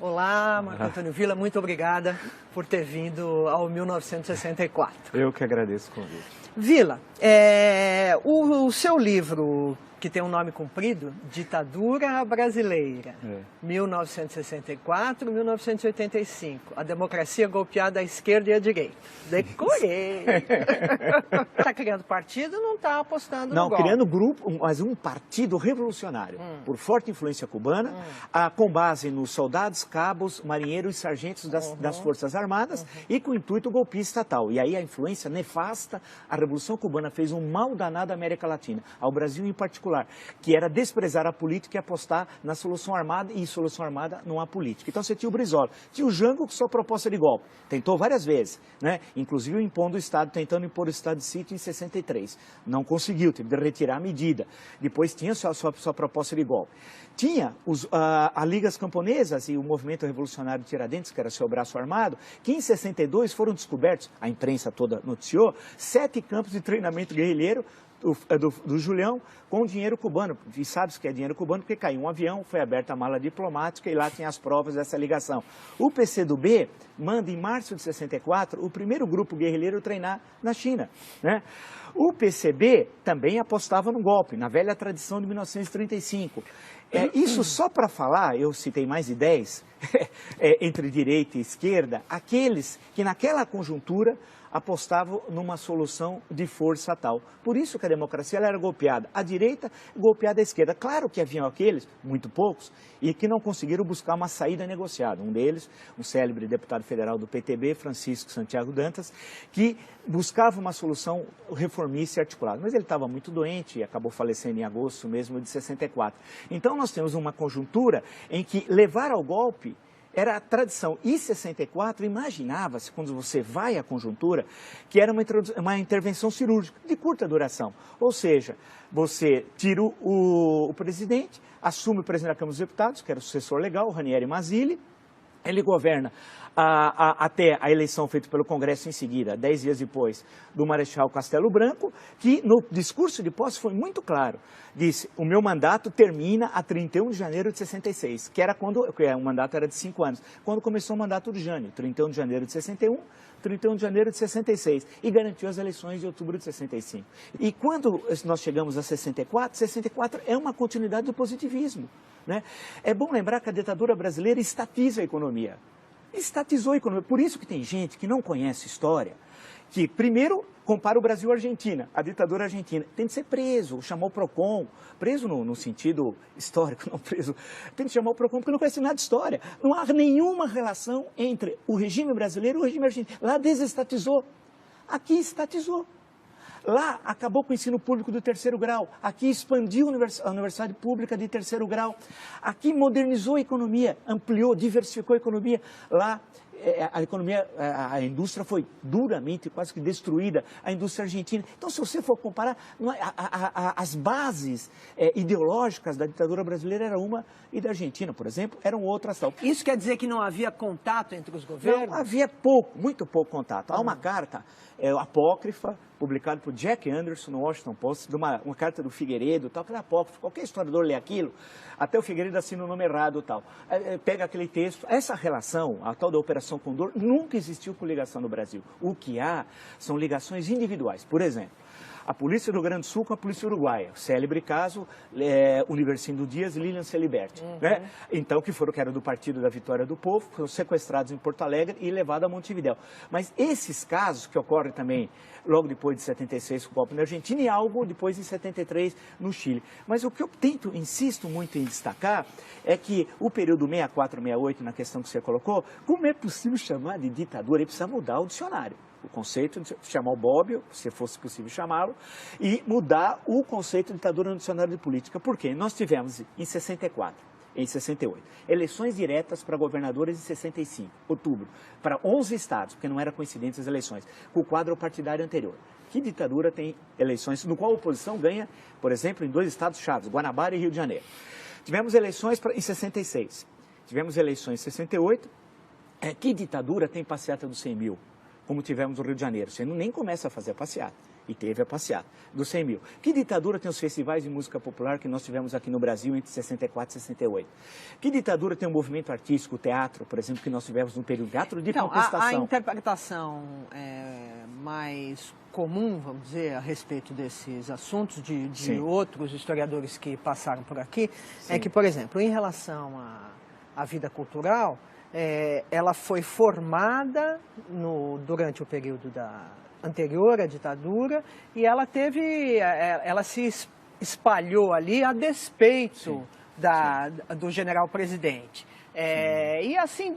Olá, Marco Antônio Villa, muito obrigada por ter vindo ao 1964. Eu que agradeço o convite. Villa, o seu livro, que tem um nome comprido, Ditadura Brasileira, 1964-1985, a democracia golpeada à esquerda e à direita. Decorei! Está criando partido, não está apostando no golpe. Não, criando grupo, mas um partido revolucionário, por forte influência cubana, com base nos soldados, cabos, marinheiros e sargentos das Forças Armadas e com o intuito golpista tal. E aí a influência nefasta, a Revolução Cubana fez um mal danado à América Latina, ao Brasil em particular, que era desprezar a política e apostar na solução armada, e solução armada não há política. Então você tinha o Brizola, tinha o Jango com sua proposta de golpe, tentou várias vezes, né? Inclusive impondo o Estado, tentando impor o Estado de sítio em 63. Não conseguiu, teve de retirar a medida. Depois tinha sua proposta de golpe. Tinha a Ligas Camponesas e o Movimento Revolucionário de Tiradentes, que era seu braço armado, que em 62 foram descobertos, a imprensa toda noticiou, 7 campos de treinamento guerrilheiro do Julião com dinheiro cubano. E sabe-se que é dinheiro cubano porque caiu um avião, foi aberta a mala diplomática e lá tinha as provas dessa ligação. O PCdoB manda em março de 64 o primeiro grupo guerrilheiro treinar na China, né? O PCB também apostava no golpe, na velha tradição de 1935. Isso só para falar, eu citei mais de 10, entre direita e esquerda, aqueles que naquela conjuntura apostavam numa solução de força tal. Por isso que a democracia ela era golpeada à direita, golpeada à esquerda. Claro que haviam aqueles, muito poucos, e que não conseguiram buscar uma saída negociada. Um deles, um célebre deputado federal do PTB, Francisco Santiago Dantas, que buscava uma solução reformista e articulada. Mas ele estava muito doente e acabou falecendo em agosto mesmo de 64. Então nós temos uma conjuntura em que levar ao golpe era a tradição. E 64, imaginava-se, quando você vai à conjuntura, que era uma intervenção cirúrgica de curta duração. Ou seja, você tira o presidente, assume o presidente da Câmara dos Deputados, que era o sucessor legal, o Ranieri Mazzilli, ele governa até a eleição feita pelo Congresso em seguida, 10 dias depois, do Marechal Castelo Branco, que no discurso de posse foi muito claro. Disse, o meu mandato termina a 31 de janeiro de 66, que era quando, o mandato era de 5 anos, quando começou o mandato do Jânio, 31 de janeiro de 61, 31 de janeiro de 66, e garantiu as eleições de outubro de 65. E quando nós chegamos a 64, 64 é uma continuidade do positivismo, né? É bom lembrar que a ditadura brasileira estatiza a economia. Estatizou a economia. Por isso que tem gente que não conhece história, que primeiro compara o Brasil à Argentina, a ditadura argentina. Tem de ser preso, chamou o PROCON, preso no sentido histórico, não preso, tem de chamar o PROCON porque não conhece nada de história. Não há nenhuma relação entre o regime brasileiro e o regime argentino. Lá desestatizou, aqui estatizou. Lá acabou com o ensino público do 3º grau, aqui expandiu a universidade pública de 3º grau, aqui modernizou a economia, ampliou, diversificou a economia. Lá a indústria foi duramente, quase que destruída, a indústria argentina. Então, se você for comparar, as bases ideológicas da ditadura brasileira era uma e da Argentina, por exemplo, eram outras tal. Isso quer dizer que não havia contato entre os governos? Não, havia pouco, muito pouco contato. Há uma carta apócrifa, publicada por Jack Anderson no Washington Post, de uma carta do Figueiredo, tal, que é apócrifa, qualquer historiador lê aquilo, até o Figueiredo assina o nome errado, tal. Pega aquele texto, essa relação, a tal da Operação Condor, nunca existiu com ligação no Brasil. O que há são ligações individuais. Por exemplo, a polícia do Rio Grande do Sul com a polícia uruguaia, célebre caso, Universindo Dias e Lilian Celiberti, né? Então, que era do Partido da Vitória do Povo, foram sequestrados em Porto Alegre e levados a Montevidéu. Mas esses casos, que ocorrem também logo depois de 76 com o golpe na Argentina e algo depois em 73 no Chile. Mas o que eu insisto muito em destacar, é que o período 64, 68, na questão que você colocou, como é possível chamar de ditadura? Ele precisa mudar o dicionário. O conceito de chamar o Bobbio, se fosse possível chamá-lo, e mudar o conceito de ditadura no dicionário de política. Por quê? Nós tivemos em 64, em 68, eleições diretas para governadores em 65, outubro, para 11 estados, porque não era coincidente as eleições, com o quadro partidário anterior. Que ditadura tem eleições no qual a oposição ganha, por exemplo, em 2 estados chaves, Guanabara e Rio de Janeiro. Tivemos eleições em 66, tivemos eleições em 68, que ditadura tem passeata dos 100 mil? Como tivemos no Rio de Janeiro, você nem começa a fazer a passeata. E teve a passeata dos 100 mil. Que ditadura tem os festivais de música popular que nós tivemos aqui no Brasil entre 64 e 68? Que ditadura tem o movimento artístico, o teatro, por exemplo, que nós tivemos no período teatro de contestação? A interpretação mais comum, vamos dizer, a respeito desses assuntos de outros historiadores que passaram por aqui, é que, por exemplo, em relação à vida cultural, ela foi formada durante o período anterior à ditadura e ela se espalhou ali a despeito do general presidente. E assim,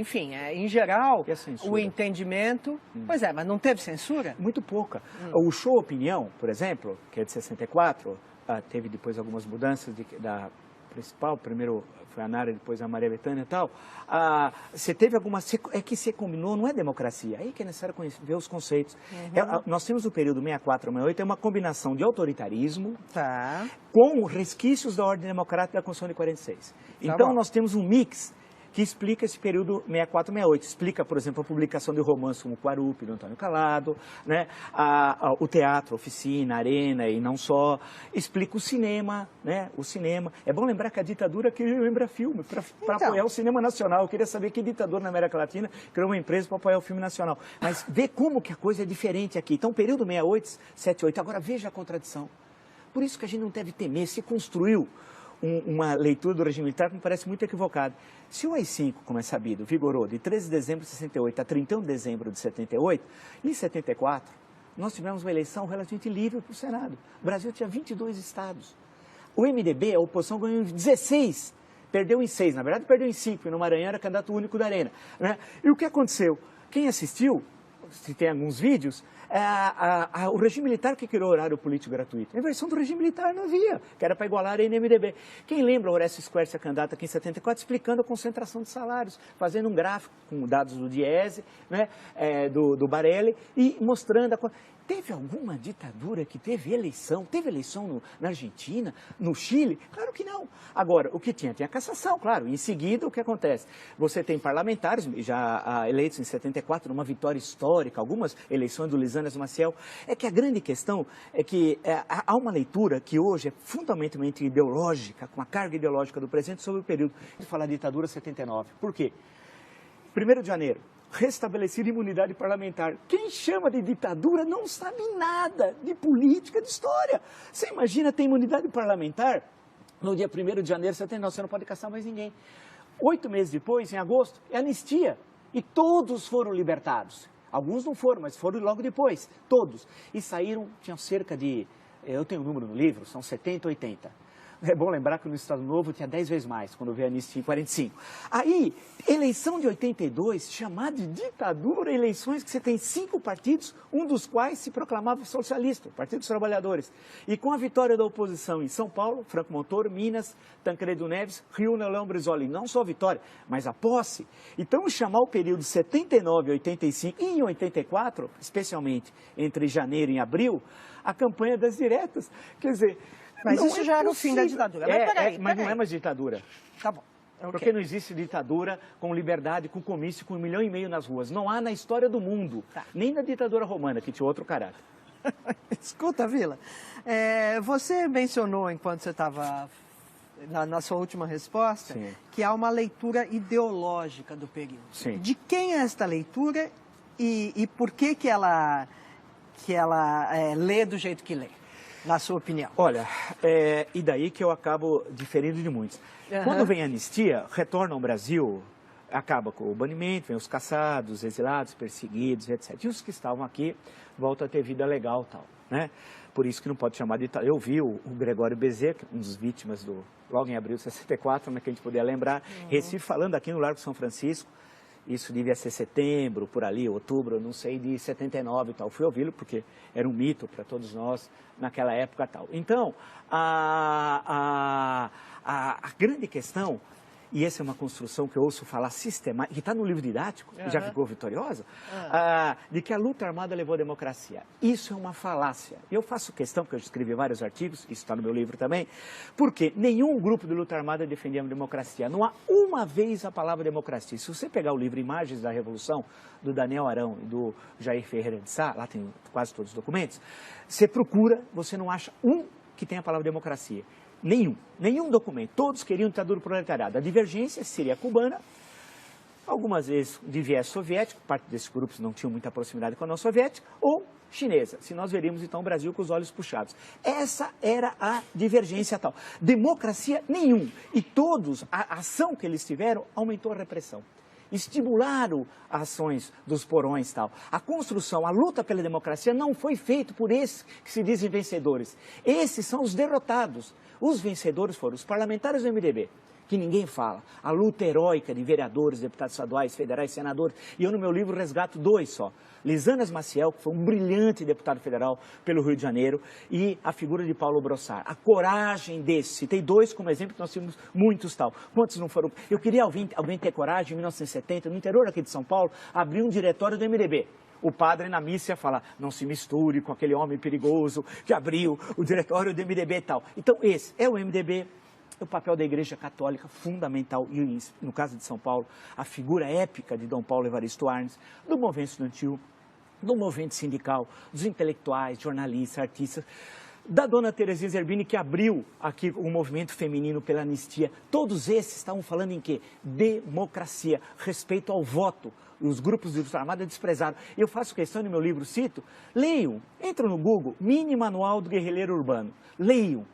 enfim, em geral, o entendimento... Pois é, mas não teve censura? Muito pouca. O Show Opinião, por exemplo, que é de 64, teve depois algumas mudanças da principal, primeiro foi a Nara, depois a Maria Bethânia e tal. Você teve algumas... É que você combinou, não é democracia. Aí que é necessário ver os conceitos. Nós temos o período 64 a 68, é uma combinação de autoritarismo com resquícios da ordem democrática da Constituição de 46. Então, nós temos um mix que explica esse período 64 a 68. Explica, por exemplo, a publicação de romances como Quarupi, do Antônio Calado, né? O teatro, oficina, arena e não só. Explica o cinema, né? O cinema. É bom lembrar que a ditadura queria lembrar filme para apoiar o cinema nacional. Eu queria saber que ditador na América Latina criou uma empresa para apoiar o filme nacional. Mas vê como que a coisa é diferente aqui. Então, período 68, 78. Agora, veja a contradição. Por isso que a gente não deve temer. Se construiu uma leitura do regime militar que me parece muito equivocada. Se o AI-5, como é sabido, vigorou de 13 de dezembro de 68 a 31 de dezembro de 78, em 74, nós tivemos uma eleição relativamente livre para o Senado. O Brasil tinha 22 estados. O MDB, a oposição, ganhou 16, perdeu em 6. Na verdade, perdeu em 5, e no Maranhão era candidato único da Arena. Né? E o que aconteceu? Quem assistiu, se tem alguns vídeos, o regime militar que criou o horário político gratuito. A versão do regime militar não havia, que era para igualar a Arena e MDB. Quem lembra, Orestes Quercia, a candidata aqui em 74, explicando a concentração de salários, fazendo um gráfico com dados do Diese, né, do Barelli, e mostrando a... Teve alguma ditadura que teve eleição? Teve eleição na Argentina, no Chile? Claro que não. Agora, o que tinha? Tinha cassação, claro. Em seguida, o que acontece? Você tem parlamentares, já eleitos em 74, numa vitória histórica, algumas eleições do Lisânias Maciel. É que a grande questão é que há uma leitura que hoje é fundamentalmente ideológica, com a carga ideológica do presente, sobre o período de falar ditadura 79. Por quê? 1º de janeiro. Restabelecida imunidade parlamentar. Quem chama de ditadura não sabe nada de política, de história. Você imagina ter imunidade parlamentar no dia 1º de janeiro de 79, você não pode caçar mais ninguém. 8 meses depois, em agosto, é anistia. E todos foram libertados. Alguns não foram, mas foram logo depois. Todos. E saíram, tinham cerca de... Eu tenho um número no livro, são 70, 80. É bom lembrar que no Estado Novo tinha 10 vezes mais, quando veio a anistia em 45. Aí, eleição de 82, chamada de ditadura, eleições que você tem 5 partidos, um dos quais se proclamava socialista, o Partido dos Trabalhadores. E com a vitória da oposição em São Paulo, Franco Montoro, Minas, Tancredo Neves, Rio, Leão Brizola, não só a vitória, mas a posse. Então, chamar o período 79 a 85 e em 84, especialmente entre janeiro e abril, a campanha das diretas. Quer dizer... Mas isso já era o fim da ditadura. Mas não é mais ditadura. Tá bom. Porque não existe ditadura com liberdade, com comício, com 1,5 milhão nas ruas. Não há na história do mundo. Nem na ditadura romana, que tinha outro caráter. Escuta, Vila, você mencionou, enquanto você estava na sua última resposta, que há uma leitura ideológica do período. Sim. De quem é esta leitura e por que ela lê do jeito que lê? Na sua opinião? Olha, e daí que eu acabo diferindo de muitos. Quando vem a anistia, retorna ao Brasil, acaba com o banimento, vem os caçados, exilados, perseguidos, etc. E os que estavam aqui voltam a ter vida legal e tal, né? Por isso que não pode chamar de ditadura. Eu vi o Gregório Bezerra, um dos vítimas logo em abril de 64, né, que a gente poderia lembrar, Recife, falando aqui no Largo São Francisco. Isso devia ser setembro, por ali, outubro, eu não sei, de 79 e tal. Fui ouvi-lo porque era um mito para todos nós naquela época e tal. Então, a grande questão e essa é uma construção que eu ouço falar sistemática, que está no livro didático, e já ficou vitoriosa, de que a luta armada levou à democracia. Isso é uma falácia. Eu faço questão, porque eu escrevi vários artigos, isso está no meu livro também, porque nenhum grupo de luta armada defendia a democracia. Não há uma vez a palavra democracia. Se você pegar o livro Imagens da Revolução, do Daniel Arão e do Jair Ferreira de Sá, lá tem quase todos os documentos, você procura, você não acha um que tenha a palavra democracia. Nenhum documento. Todos queriam ditadura proletariada. A divergência seria cubana, algumas vezes de viés soviético, parte desses grupos não tinham muita proximidade com a União Soviética, ou chinesa, se nós veríamos então o Brasil com os olhos puxados. Essa era a divergência tal. Democracia nenhum. E todos, a ação que eles tiveram aumentou a repressão. Estimularam as ações dos porões e tal. A construção, a luta pela democracia não foi feita por esses que se dizem vencedores. Esses são os derrotados. Os vencedores foram os parlamentares do MDB, que ninguém fala. A luta heróica de vereadores, deputados estaduais, federais, senadores. E eu no meu livro resgato 2 só. Lisanas Maciel, que foi um brilhante deputado federal pelo Rio de Janeiro, e a figura de Paulo Brossard. A coragem desses. Citei 2 como exemplo, que nós tínhamos muitos tal. Quantos não foram? Eu queria alguém ter coragem, em 1970, no interior aqui de São Paulo, abrir um diretório do MDB. O padre na missa ia falar, não se misture com aquele homem perigoso que abriu o diretório do MDB e tal. Então esse é o MDB. O papel da Igreja Católica fundamental, e no caso de São Paulo, a figura épica de Dom Paulo Evaristo Arnes, do movimento estudantil, do movimento sindical, dos intelectuais, jornalistas, artistas, da dona Terezinha Zerbini, que abriu aqui o movimento feminino pela anistia. Todos esses estavam falando em quê? Democracia, respeito ao voto. Os grupos de luta armada desprezaram. Eu faço questão, no meu livro cito, leiam, entram no Google, Mini Manual do Guerrilheiro Urbano, leiam.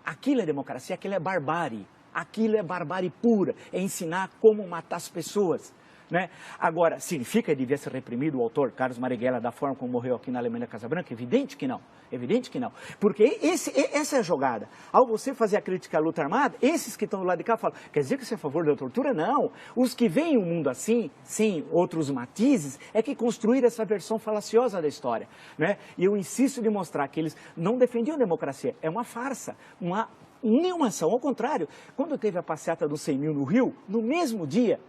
Aquilo é democracia, aquilo é barbárie, aquilo é barbárie pura, é ensinar como matar as pessoas, né? Agora, significa que devia ser reprimido o autor Carlos Marighella da forma como morreu aqui na Alemanha Casa Branca? Evidente que não, porque essa é a jogada. Ao você fazer a crítica à luta armada, esses que estão do lado de cá falam, quer dizer que você é a favor da tortura? Não, os que veem o mundo assim, sem outros matizes, é que construíram essa versão falaciosa da história, né? E eu insisto de mostrar que eles não defendiam a democracia, é uma farsa, nenhuma ação, ao contrário, quando teve a passeata dos 100 mil no Rio, no mesmo dia,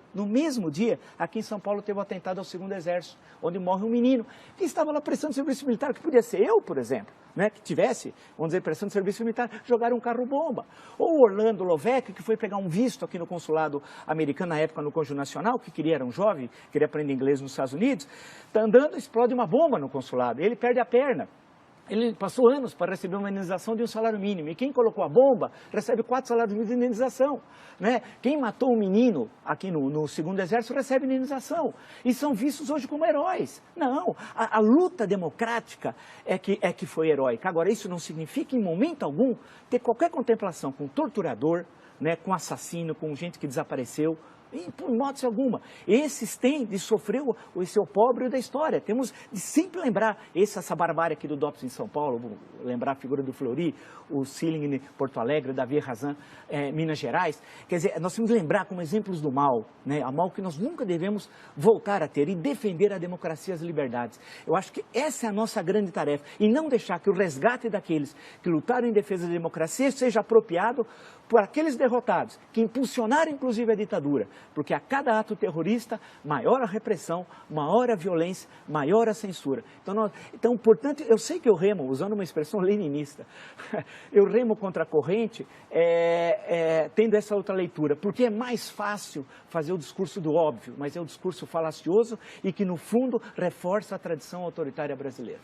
aqui em São Paulo teve o atentado ao 2º Exército, onde morre um menino que estava lá prestando serviço militar, que podia ser eu, por exemplo, né, que tivesse, vamos dizer, prestando serviço militar, jogaram um carro-bomba. Ou o Orlando Lovec, que foi pegar um visto aqui no consulado americano, na época no Cônjuge Nacional, era um jovem, queria aprender inglês nos Estados Unidos, está andando, explode uma bomba no consulado, ele perde a perna. Ele passou anos para receber uma indenização de um salário mínimo. E quem colocou a bomba recebe 4 salários mínimos de indenização, né? Quem matou um menino aqui no 2º Exército recebe indenização. E são vistos hoje como heróis. Não, a luta democrática é que foi heróica. Agora, isso não significa, em momento algum, ter qualquer contemplação com torturador, né, com assassino, com gente que desapareceu. E, por modo alguma, esses têm de sofrer esse opróbrio da história. Temos de sempre lembrar essa barbárie aqui do DOPS em São Paulo, vou lembrar a figura do Fleury, o Sealing em Porto Alegre, o Davi Razan, Minas Gerais. Quer dizer, nós temos de lembrar como exemplos do mal, né? A mal que nós nunca devemos voltar a ter e defender a democracia e as liberdades. Eu acho que essa é a nossa grande tarefa e não deixar que o resgate daqueles que lutaram em defesa da democracia seja apropriado por aqueles derrotados, que impulsionaram inclusive a ditadura, porque a cada ato terrorista, maior a repressão, maior a violência, maior a censura. Então, portanto, eu sei que eu remo, usando uma expressão leninista, eu remo contra a corrente, tendo essa outra leitura, porque é mais fácil fazer o discurso do óbvio, mas é o discurso falacioso e que, no fundo, reforça a tradição autoritária brasileira.